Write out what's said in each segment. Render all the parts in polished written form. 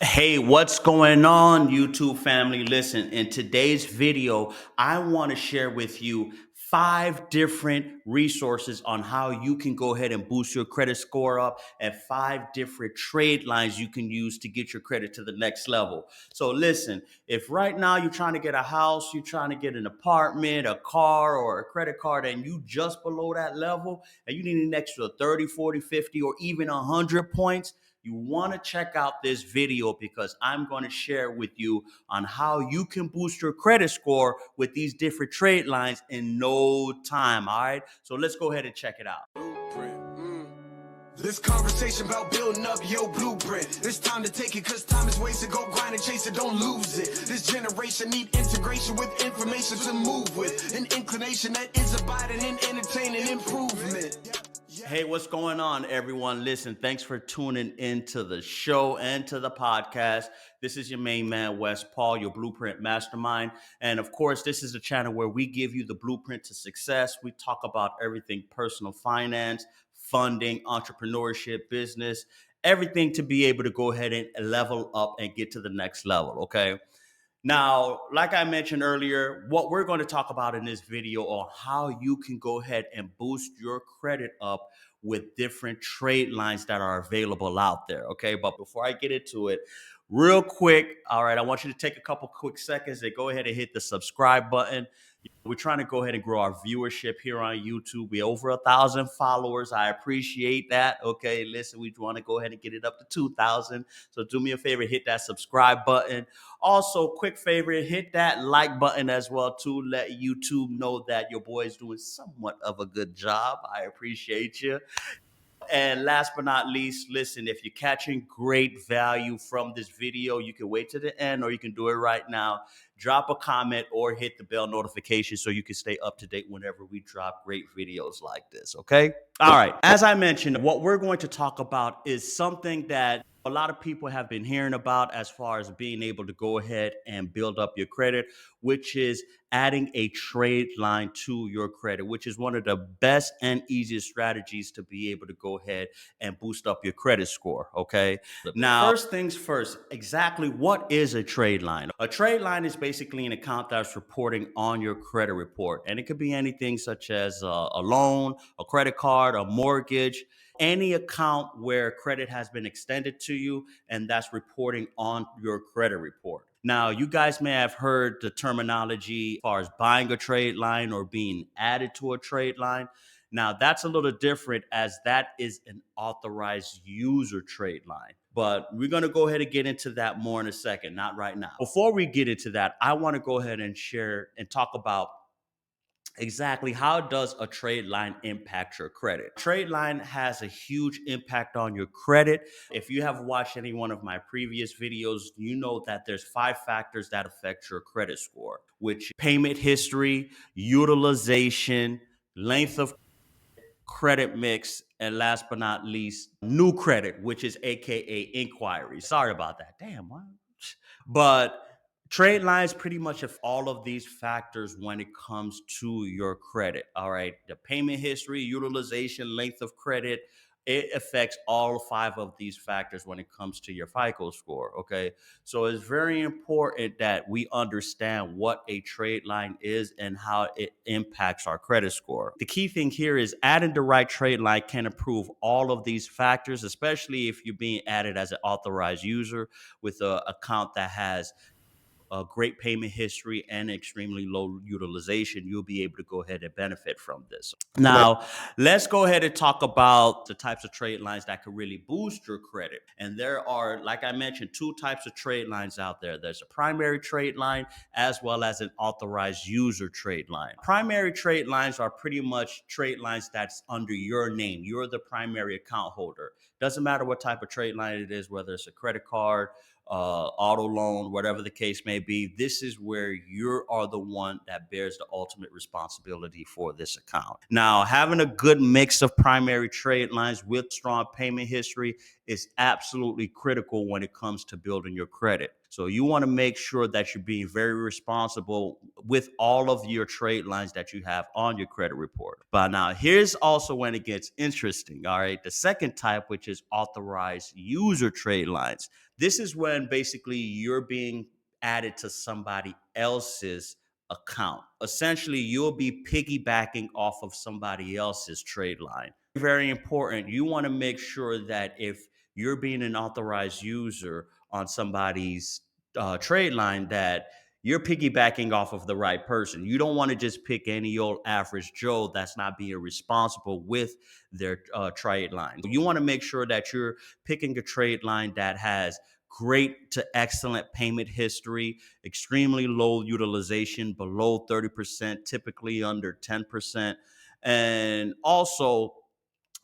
Hey, what's going on, YouTube family? Listen, in today's video, I want to share with you 5 different resources on how you can go ahead and boost your credit score up and 5 different trade lines you can use to get your credit to the next level. So listen, if right now you're trying to get a house, you're trying to get an apartment, a car, or a credit card, and you just below that level and you need an extra 30, 40, 50, or even 100 points, you want to check out this video because I'm going to share with you on how you can boost your credit score with these different trade lines in no time. All right, so let's go ahead and check it out. This conversation about building up your blueprint. It's time to take it because time is wasted. Go grind and chase it, don't lose it. This generation need integration with information to move with. An inclination that is abiding in entertaining improvement. Hey, what's going on, everyone? Listen, thanks for tuning into the show and to the podcast. This is your main man, Wes Paul, your blueprint mastermind. And of course, this is a channel where we give you the blueprint to success. We talk about everything personal finance, funding, entrepreneurship, business, everything to be able to go ahead and level up and get to the next level. Okay. Now, like I mentioned earlier, what we're going to talk about in this video on how you can go ahead and boost your credit up with different trade lines that are available out there. Okay. But before I get into it, real quick, all right, I want you to take a couple quick seconds and go ahead and hit the subscribe button. We're trying to go ahead and grow our viewership here on YouTube. We're over 1,000 followers. I appreciate that. Okay, listen, we want to go ahead and get it up to 2,000. So do me a favor, hit that subscribe button. Also, quick favor, hit that like button as well too. Let YouTube know that your boy is doing somewhat of a good job. I appreciate you. And last but not least, listen, if you're catching great value from this video, you can wait to the end or you can do it right now. Drop a comment or hit the bell notification so you can stay up to date whenever we drop great videos like this, okay? All right, as I mentioned, what we're going to talk about is something that a lot of people have been hearing about as far as being able to go ahead and build up your credit, which is adding a trade line to your credit, which is one of the best and easiest strategies to be able to go ahead and boost up your credit score. Okay. Now, first things first, exactly what is a trade line? A trade line is basically an account that's reporting on your credit report. And it could be anything such as a loan, a credit card, a mortgage, any account where credit has been extended to you and that's reporting on your credit report. Now, you guys may have heard the terminology as far as buying a trade line or being added to a trade line. Now, that's a little different as that is an authorized user trade line. But we're going to go ahead and get into that more in a second, not right now. Before we get into that, I want to go ahead and share and talk about exactly how does a trade line impact your credit. Trade line has a huge impact on your credit. If you have watched any one of my previous videos, you know that there's 5 factors that affect your credit score, which payment history, utilization, length of credit mix, and last but not least, new credit, which is AKA inquiry. Sorry about that. Damn, what? But trade lines pretty much have all of these factors when it comes to your credit. All right. The payment history, utilization, length of credit, it affects all 5 of these factors when it comes to your FICO score. Okay. So it's very important that we understand what a trade line is and how it impacts our credit score. The key thing here is adding the right trade line can improve all of these factors, especially if you're being added as an authorized user with an account that has a great payment history and extremely low utilization. You'll be able to go ahead and benefit from this. Now, let's go ahead and talk about the types of trade lines that could really boost your credit. And there are, like I mentioned, 2 types of trade lines out there. There's a primary trade line as well as an authorized user trade line. Primary trade lines are pretty much trade lines that's under your name. You're the primary account holder. Doesn't matter what type of trade line it is, whether it's a credit card, auto loan, whatever the case may be. This is where you are the one that bears the ultimate responsibility for this account. Now, having a good mix of primary trade lines with strong payment history is absolutely critical when it comes to building your credit. So you want to make sure that you're being very responsible with all of your trade lines that you have on your credit report. But now here's also when it gets interesting. All right. The second type, which is authorized user trade lines. This is when basically you're being added to somebody else's account. Essentially, you'll be piggybacking off of somebody else's trade line. Very important. You want to make sure that if you're being an authorized user on somebody's trade line, that you're piggybacking off of the right person. You don't want to just pick any old average Joe that's not being responsible with their trade line. You want to make sure that you're picking a trade line that has great to excellent payment history, extremely low utilization, below 30%, typically under 10%, and also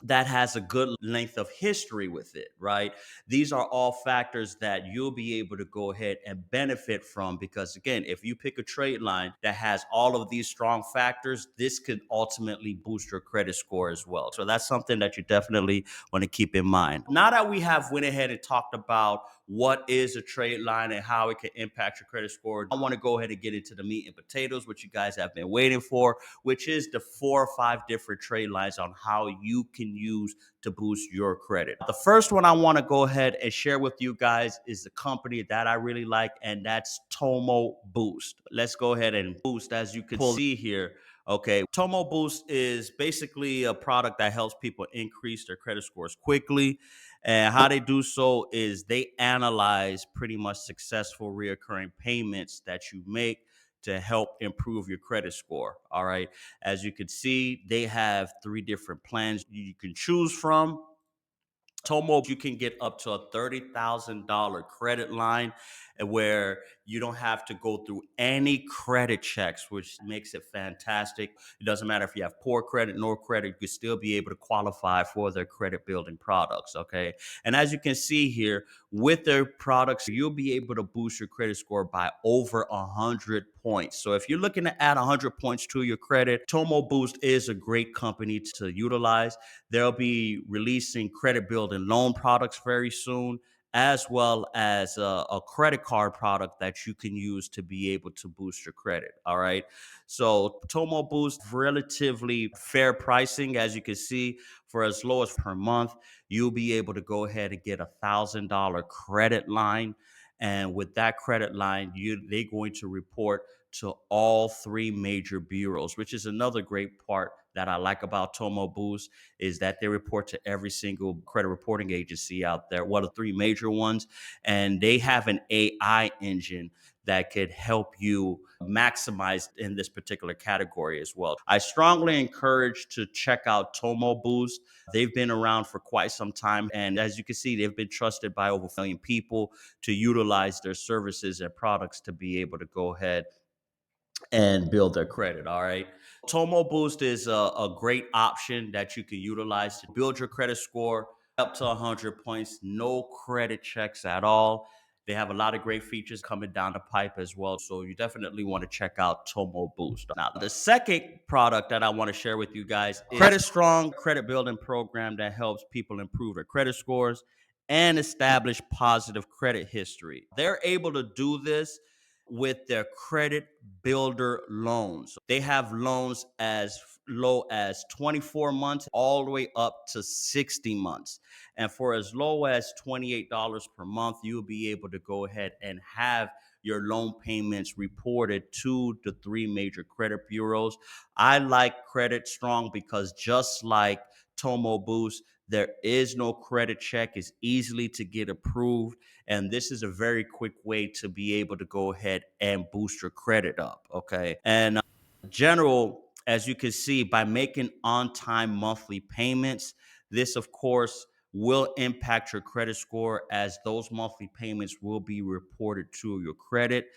that has a good length of history with it, right? These are all factors that you'll be able to go ahead and benefit from because, again, if you pick a trade line that has all of these strong factors, this could ultimately boost your credit score as well. So that's something that you definitely want to keep in mind. Now that we have went ahead and talked about what is a trade line and how it can impact your credit score, I want to go ahead and get into the meat and potatoes, which you guys have been waiting for, which is the 4 or 5 different trade lines on how you can use to boost your credit. The first one I want to go ahead and share with you guys is the company that I really like, and that's Tomo Boost. Let's go ahead and boost, as you can see here. Okay, Tomo Boost is basically a product that helps people increase their credit scores quickly. And how they do so is they analyze pretty much successful reoccurring payments that you make to help improve your credit score. All right. As you can see, they have 3 different plans you can choose from. Tomo, you can get up to a $30,000 credit line where you don't have to go through any credit checks, which makes it fantastic. It doesn't matter if you have poor credit, no credit, you can still be able to qualify for their credit building products, okay? And as you can see here, with their products, you'll be able to boost your credit score by over 100 points. So if you're looking to add 100 points to your credit, Tomo Boost is a great company to utilize. They'll be releasing credit building loan products very soon, as well as a credit card product that you can use to be able to boost your credit. All right. So Tomo Boost, relatively fair pricing, as you can see, for as low as per month, you'll be able to go ahead and get $1,000 credit line. And with that credit line, they're going to report to all 3 major bureaus, which is another great part that I like about Tomo Boost, is that they report to every single credit reporting agency out there, one of the 3 major ones, and they have an AI engine that could help you maximize in this particular category as well. I strongly encourage to check out Tomo Boost. They've been around for quite some time, and as you can see, they've been trusted by over 1 million people to utilize their services and products to be able to go ahead and build their credit. All right. Tomo Boost is a great option that you can utilize to build your credit score up to 100 points, no credit checks at all. They have a lot of great features coming down the pipe as well. So you definitely want to check out Tomo Boost. Now, the second product that I want to share with you guys is Credit Strong credit building program that helps people improve their credit scores and establish positive credit history. They're able to do this with their credit builder loans. They have loans as low as 24 months all the way up to 60 months. And for as low as $28 per month, you'll be able to go ahead and have your loan payments reported to the 3 major credit bureaus. I like Credit Strong because just like Tomo Boost, there is no credit check. It's easily to get approved. And this is a very quick way to be able to go ahead and boost your credit up. Okay. And in general, as you can see, by making on-time monthly payments, this, of course, will impact your credit score as those monthly payments will be reported to your credit.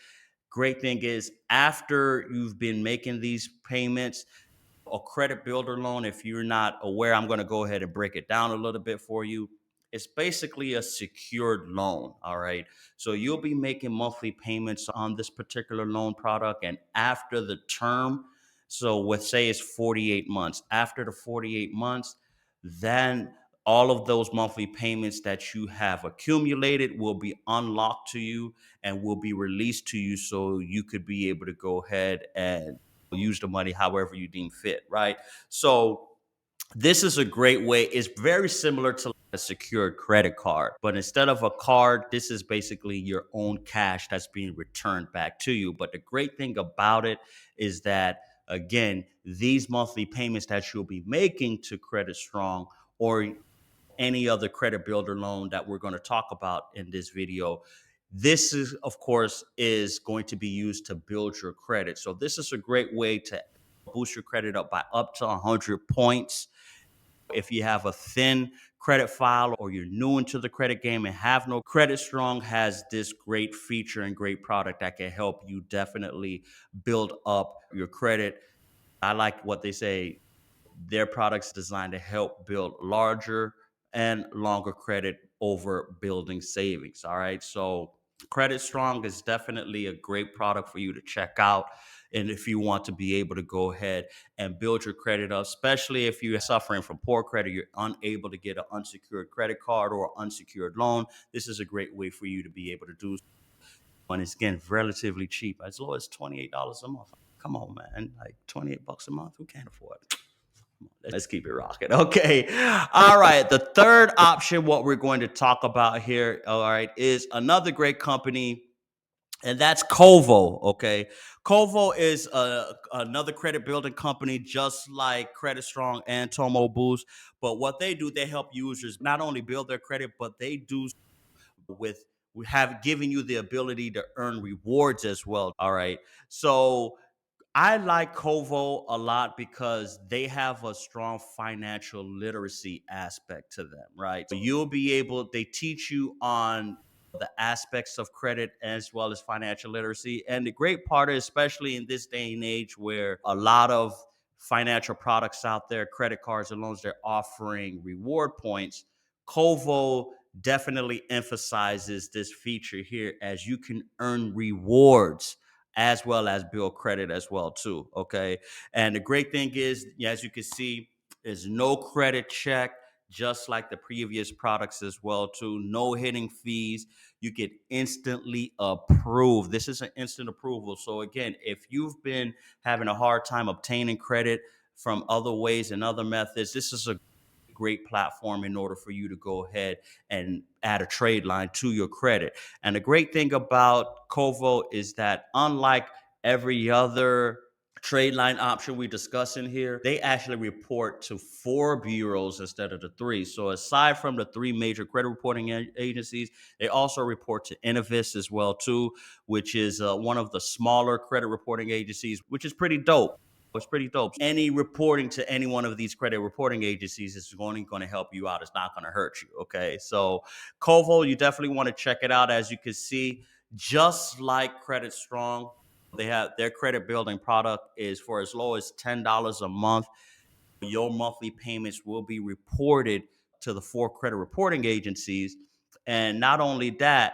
Great thing is, after you've been making these payments, a credit builder loan, if you're not aware, I'm going to go ahead and break it down a little bit for you. It's basically a secured loan. All right. So you'll be making monthly payments on this particular loan product. And after the term, so let's say it's 48 months. After the 48 months, then all of those monthly payments that you have accumulated will be unlocked to you and will be released to you, so you could be able to go ahead and use the money however you deem fit, right? So this is a great way. It's very similar to a secured credit card, but instead of a card, this is basically your own cash that's being returned back to you. But the great thing about it is that, again, these monthly payments that you'll be making to Credit Strong or any other credit builder loan that we're going to talk about in this video, this is, of course, is going to be used to build your credit. So this is a great way to boost your credit up by up to 100 points. If you have a thin credit file or you're new into the credit game and have no Credit Strong, has this great feature and great product that can help you definitely build up your credit. I like what they say, their products designed to help build larger and longer credit over building savings. All right. So Credit Strong is definitely a great product for you to check out. And if you want to be able to go ahead and build your credit up, especially if you're suffering from poor credit, you're unable to get an unsecured credit card or unsecured loan, this is a great way for you to be able to do. And it's, again, relatively cheap, as low as $28 a month. Come on, man. Like $28 a month. Who can't afford it? Let's keep it rocking. Okay. All right. The third option, what we're going to talk about here, all right, is another great company, and that's Covo. Okay. Covo is another credit building company, just like Credit Strong and Tomo Boost. But what they do, they help users not only build their credit, but they do with we have given you the ability to earn rewards as well. All right. So I like Covo a lot because they have a strong financial literacy aspect to them, right? So you'll be able, they teach you on the aspects of credit as well as financial literacy. And the great part is, especially in this day and age where a lot of financial products out there, credit cards and loans, they're offering reward points. Covo definitely emphasizes this feature here, as you can earn rewards as well as build credit as well too. Okay. And the great thing is, as you can see, is no credit check, just like the previous products as well too. No hitting fees. You get instantly approved. This is an instant approval. So again, if you've been having a hard time obtaining credit from other ways and other methods, this is a great platform in order for you to go ahead and add a trade line to your credit. And the great thing about Covo is that, unlike every other trade line option we discuss in here, they actually report to 4 bureaus instead of the 3. So aside from the 3 major credit reporting agencies, they also report to Innovis as well too, which is one of the smaller credit reporting agencies, which is pretty dope. It's pretty dope. Any reporting to any one of these credit reporting agencies is only going to help you out. It's not going to hurt you. Okay. So Covo, you definitely want to check it out. As you can see, just like Credit Strong, they have their credit building product is for as low as $10 a month. Your monthly payments will be reported to the 4 credit reporting agencies. And not only that,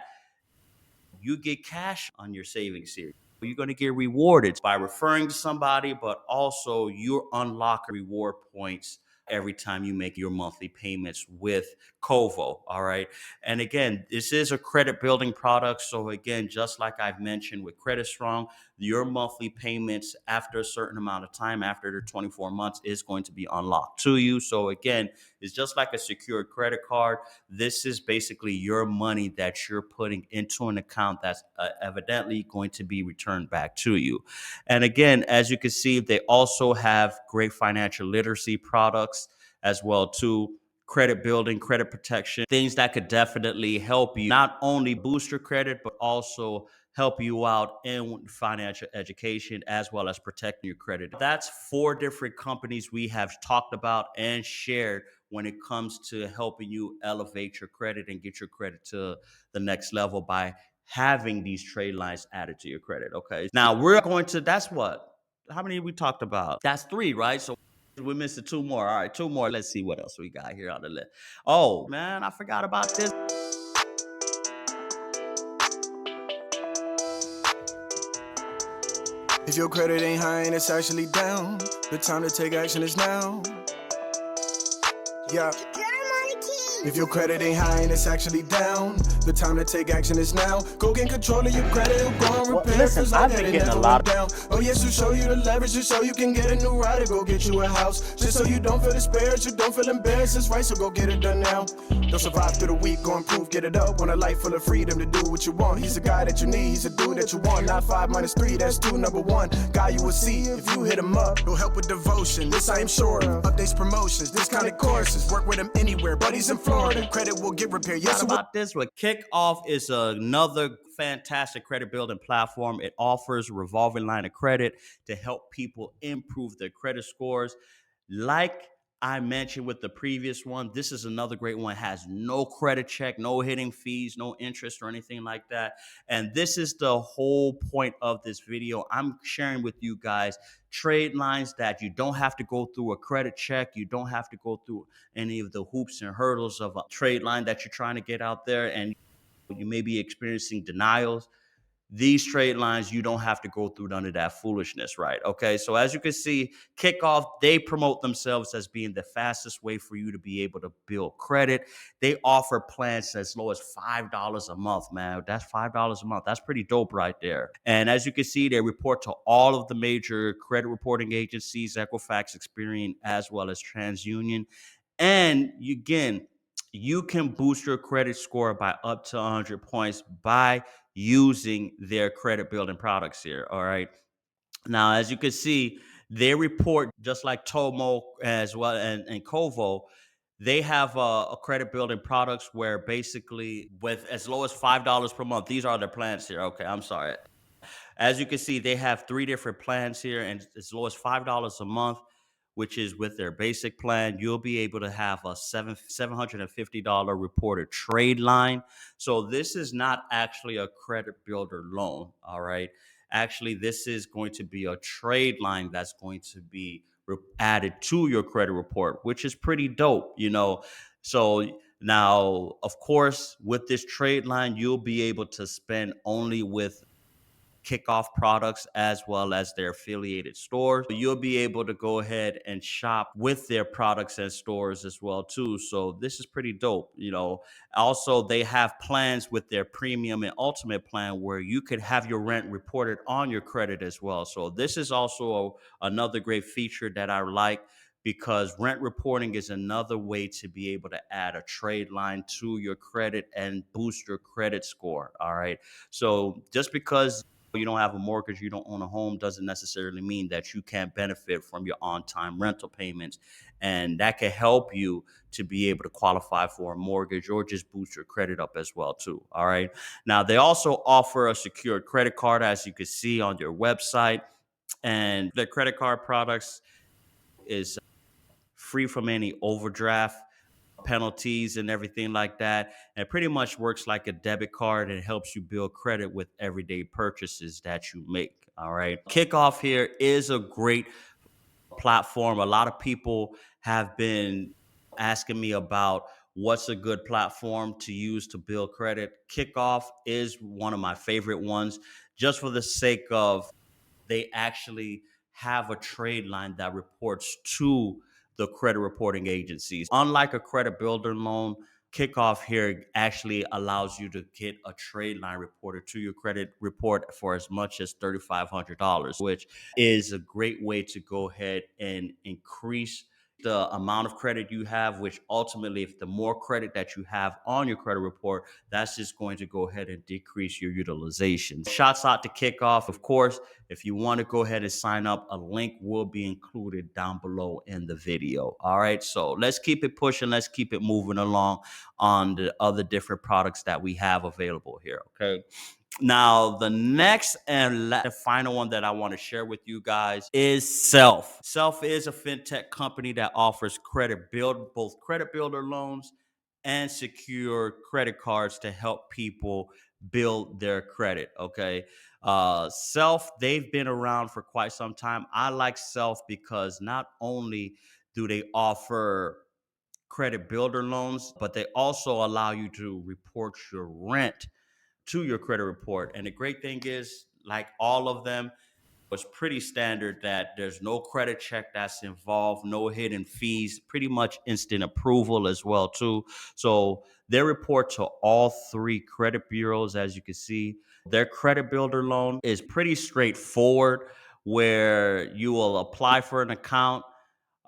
you get cash on your savings here. You're going to get rewarded by referring to somebody, but also you unlock reward points every time you make your monthly payments with Covo. All right. And again, this is a credit building product. So again, just like I've mentioned with Credit Strong, your monthly payments after a certain amount of time, after the 24 months, is going to be unlocked to you. So again, it's just like a secured credit card. This is basically your money that you're putting into an account that's evidently going to be returned back to you. And again, as you can see, they also have great financial literacy products as well too. Credit building, credit protection, things that could definitely help you not only boost your credit, but also help you out in financial education as well as protecting your credit. That's 4 different companies we have talked about and shared when it comes to helping you elevate your credit and get your credit to the next level by having these trade lines added to your credit. Okay. Now we're going to, that's what, how many we talked about? That's 3, right? So we missed 2 more. All right, 2 more. Let's see what else we got here on the list. Oh man, I forgot about this. If your credit ain't high and it's actually down, the time to take action is now. Yeah. If your credit ain't high and it's actually down, the time to take action is now. Go get control of your credit, or go and repair. Listen, I've been getting a lot down. Oh yes, we'll show you the leverage, just so you can get a new rider. Go get you a house, just so you don't feel disparaged, you don't feel embarrassed. It's right, so go get it done now. Don't survive through the week, go improve, get it up. Want a life full of freedom to do what you want. He's a guy that you need, he's a dude that you want. Not 5 minus 3, that's 2, number 1. Guy you will see if you hit him up. He'll help with devotion, this I am sure of. Updates, promotions, discounted courses. Work with him anywhere, buddies in Florida. Credit will get repaired. Yes, about this, but Kickoff is another fantastic credit building platform. It offers a revolving line of credit to help people improve their credit scores. Like I mentioned with the previous one, this is another great one. It has no credit check, no hidden fees, no interest or anything like that. And this is the whole point of this video. I'm sharing with you guys trade lines that you don't have to go through a credit check. You don't have to go through any of the hoops and hurdles of a trade line that you're trying to get out there, and you may be experiencing denials. These trade lines, you don't have to go through none of that foolishness, right? Okay, so as you can see, Kickoff, they promote themselves as being the fastest way for you to be able to build credit. They offer plans as low as $5 a month, man. That's $5 a month. That's pretty dope right there. And as you can see, they report to all of the major credit reporting agencies, Equifax, Experian, as well as TransUnion. And again, you can boost your credit score by up to 100 points by using their credit building products here. All right. Now, as you can see, they report just like Tomo as well and Covo. They have a credit building products where basically with as low as $5 per month, these are their plans here. Okay, I'm sorry. As you can see, they have 3 different plans here, and as low as $5 a month, which is with their basic plan, you'll be able to have a $750 reported trade line. So this is not actually a credit builder loan, all right? Actually, this is going to be a trade line that's going to be added to your credit report, which is pretty dope, you know. So now, of course, with this trade line, you'll be able to spend only with Kickoff products as well as their affiliated stores. You'll be able to go ahead and shop with their products and stores as well too. So this is pretty dope, you know. Also, they have plans with their premium and ultimate plan where you could have your rent reported on your credit as well. So this is also another great feature that I like, because rent reporting is another way to be able to add a trade line to your credit and boost your credit score. All right. So just because you don't have a mortgage, you don't own a home, doesn't necessarily mean that you can't benefit from your on-time rental payments. And that can help you to be able to qualify for a mortgage or just boost your credit up as well too. All right. Now, they also offer a secured credit card, as you can see on their website. And their credit card products is free from any overdraft penalties and everything like that. And it pretty much works like a debit card and helps you build credit with everyday purchases that you make. All right. Kickoff here is a great platform. A lot of people have been asking me about what's a good platform to use to build credit. Kickoff is one of my favorite ones, just for the sake of they actually have a trade line that reports to the credit reporting agencies. Unlike a credit builder loan, Kickoff here actually allows you to get a trade line reported to your credit report for as much as $3,500, which is a great way to go ahead and increase the amount of credit you have, which ultimately, if the more credit that you have on your credit report, that's just going to go ahead and decrease your utilization. Shots out to Kickoff. Of course, if you want to go ahead and sign up, a link will be included down below in the video. All right, so let's keep it pushing. Let's keep it moving along on the other different products that we have available here. Okay. Now, the next and the final one that I want to share with you guys is Self. Self is a fintech company that offers both credit builder loans and secure credit cards to help people build their credit. Okay. Self, they've been around for quite some time. I like Self because not only do they offer credit builder loans, but they also allow you to report your rent to your credit report. And the great thing is, like all of them, It's pretty standard that there's no credit check that's involved, no hidden fees, pretty much instant approval as well too. So they report to all three credit bureaus. As you can see, their credit builder loan is pretty straightforward, where you will apply for an account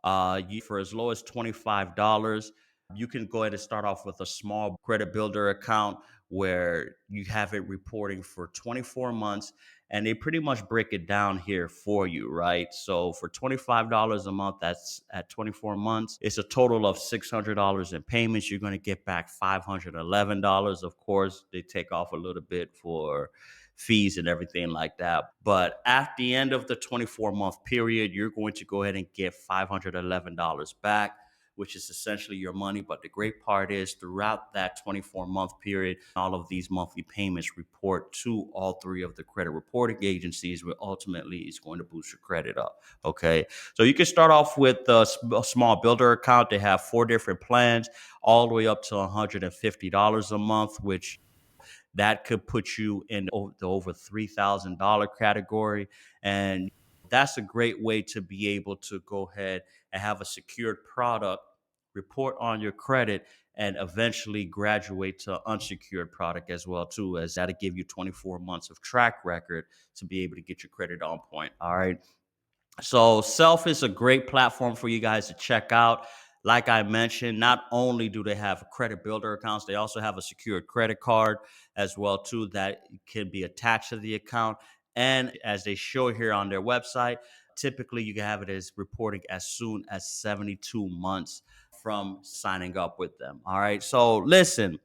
for as low as $25. You can go ahead and start off with a small credit builder account where you have it reporting for 24 months, and they pretty much break it down here for you, right? So for $25 a month, that's at 24 months. It's a total of $600 in payments. You're going to get back $511. Of course, they take off a little bit for fees and everything like that. But at the end of the 24-month period, you're going to go ahead and get $511 back, which is essentially your money. But the great part is throughout that 24-month period, all of these monthly payments report to all three of the credit reporting agencies, where ultimately is going to boost your credit up. Okay. So you can start off with a small builder account. They have 4 different plans, all the way up to $150 a month, which that could put you in the over $3,000 category. And that's a great way to be able to go ahead and have a secured product, report on your credit, and eventually graduate to unsecured product as well too, as that'll give you 24 months of track record to be able to get your credit on point. All right. So Self is a great platform for you guys to check out. Like I mentioned, not only do they have credit builder accounts, they also have a secured credit card as well too that can be attached to the account. And as they show here on their website, typically you can have it as reporting as soon as 72 months from signing up with them. All right. So listen,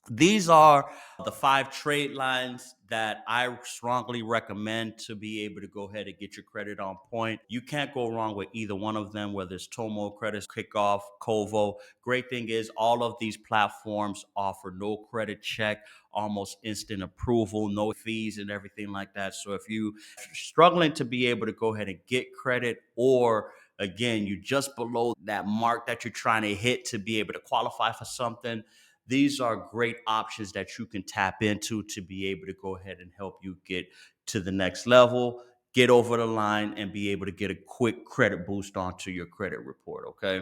these are the 5 trade lines that I strongly recommend to be able to go ahead and get your credit on point. You can't go wrong with either one of them, whether it's Tomo, Credit, Kickoff, Covo. Great thing is all of these platforms offer no credit check, almost instant approval, no fees and everything like that. So if you're struggling to be able to go ahead and get credit, or again, you're just below that mark that you're trying to hit to be able to qualify for something, these are great options that you can tap into to be able to go ahead and help you get to the next level, get over the line, and be able to get a quick credit boost onto your credit report. Okay.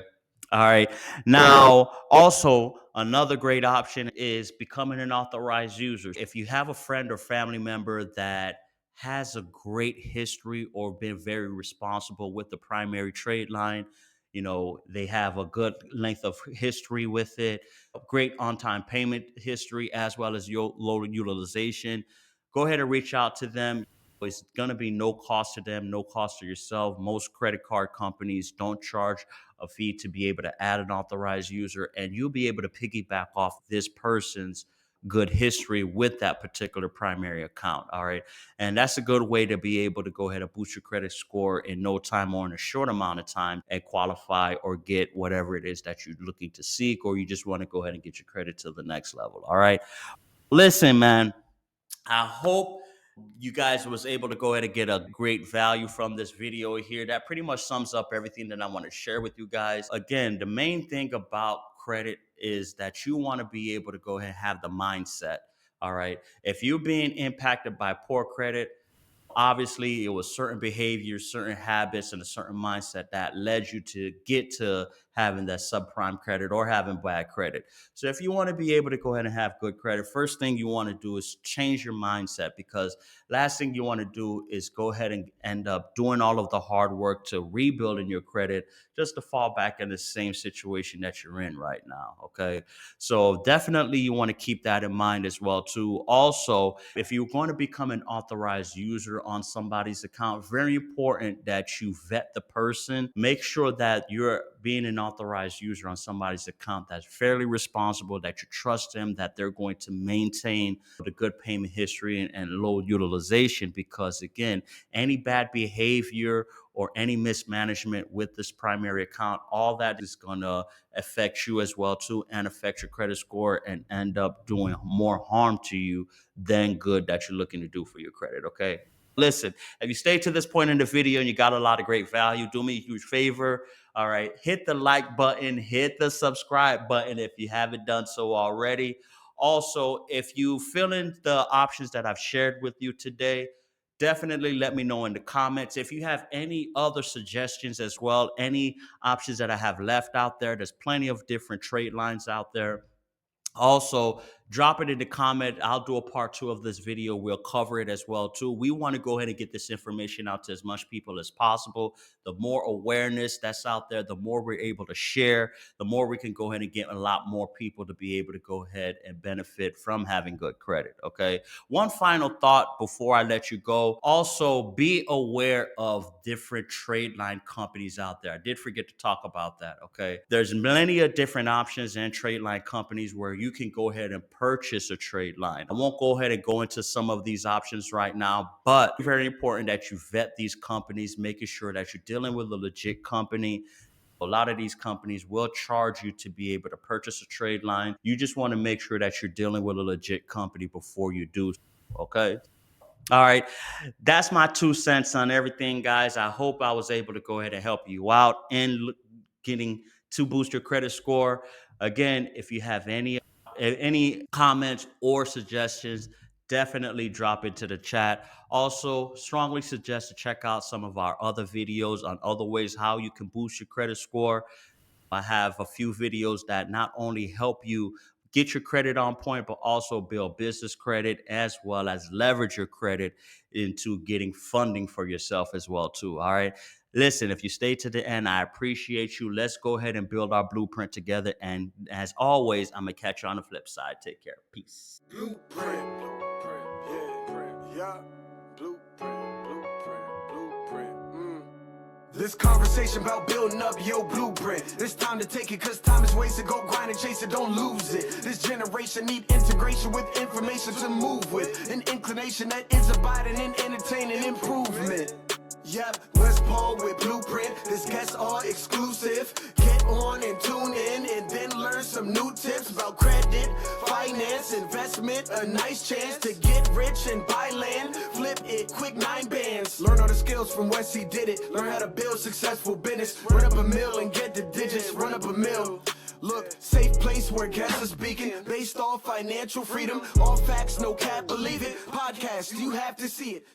All right. Now, also, another great option is becoming an authorized user. If you have a friend or family member that has a great history or been very responsible with the primary trade line, they have a good length of history with it, a great on-time payment history, as well as your low utilization, go ahead and reach out to them. It's going to be no cost to them, no cost to yourself. Most credit card companies don't charge a fee to be able to add an authorized user, and you'll be able to piggyback off this person's good history with that particular primary account. All right. And that's a good way to be able to go ahead and boost your credit score in no time or in a short amount of time and qualify or get whatever it is that you're looking to seek, or you just want to go ahead and get your credit to the next level. All right. Listen, man, I hope you guys was able to go ahead and get a great value from this video here. That pretty much sums up everything that I want to share with you guys. Again, the main thing about credit is that you want to be able to go ahead and have the mindset. All right. If you're being impacted by poor credit, obviously it was certain behaviors, certain habits, and a certain mindset that led you to get to having that subprime credit or having bad credit. So if you want to be able to go ahead and have good credit, first thing you want to do is change your mindset, because last thing you want to do is go ahead and end up doing all of the hard work to rebuilding your credit just to fall back in the same situation that you're in right now. Okay. So definitely you want to keep that in mind as well too. Also, if you're going to become an authorized user on somebody's account, very important that you vet the person. Make sure that you're being an authorized user on somebody's account that's fairly responsible, that you trust them, that they're going to maintain the good payment history and low utilization. Because again, any bad behavior or any mismanagement with this primary account, all that is going to affect you as well too, and affect your credit score and end up doing more harm to you than good that you're looking to do for your credit. Okay. Listen, if you stayed to this point in the video and you got a lot of great value, do me a huge favor. All right. Hit the like button, hit the subscribe button if you haven't done so already. Also, if you fill in the options that I've shared with you today, definitely let me know in the comments. If you have any other suggestions as well, any options that I have left out there, there's plenty of different trade lines out there. Also, drop it in the comment. I'll do a part 2 of this video. We'll cover it as well too. We want to go ahead and get this information out to as much people as possible. The more awareness that's out there, the more we're able to share, the more we can go ahead and get a lot more people to be able to go ahead and benefit from having good credit. Okay. One final thought before I let you go. Also, be aware of different trade line companies out there. I did forget to talk about that. Okay. There's plenty of different options and trade line companies where you can go ahead and purchase a trade line. I won't go ahead and go into some of these options right now, but very important that you vet these companies, making sure that you're dealing with a legit company. A lot of these companies will charge you to be able to purchase a trade line. You just want to make sure that you're dealing with a legit company before you do. Okay. All right. That's my 2 cents on everything, guys. I hope I was able to go ahead and help you out in getting to boost your credit score. Again, if you have any comments or suggestions, definitely drop into the chat. Also, strongly suggest to check out some of our other videos on other ways how you can boost your credit score. I have a few videos that not only help you get your credit on point, but also build business credit as well as leverage your credit into getting funding for yourself as well too. All right. Listen, if you stay to the end, I appreciate you. Let's go ahead and build our blueprint together. And as always, I'm going to catch you on the flip side. Take care. Peace. Blueprint, yeah. Blueprint. This conversation about building up your blueprint. It's time to take it, cause time is wasted. Go grind and chase it, don't lose it. This generation need integration with information to move with. An inclination that is abiding in entertaining improvement. Yep, Wes Paul with Blueprint. This guests are exclusive. Get on and tune in and then learn some new tips about credit, finance, investment. A nice chance to get rich and buy land. Flip it, quick 9 bands. Learn all the skills from Wes, he did it. Learn how to build successful business. Run up a mill and get the digits. Run up a mill. Look, safe place where guests are speaking. Based off financial freedom. All facts, no cap, believe it. Podcast, you have to see it.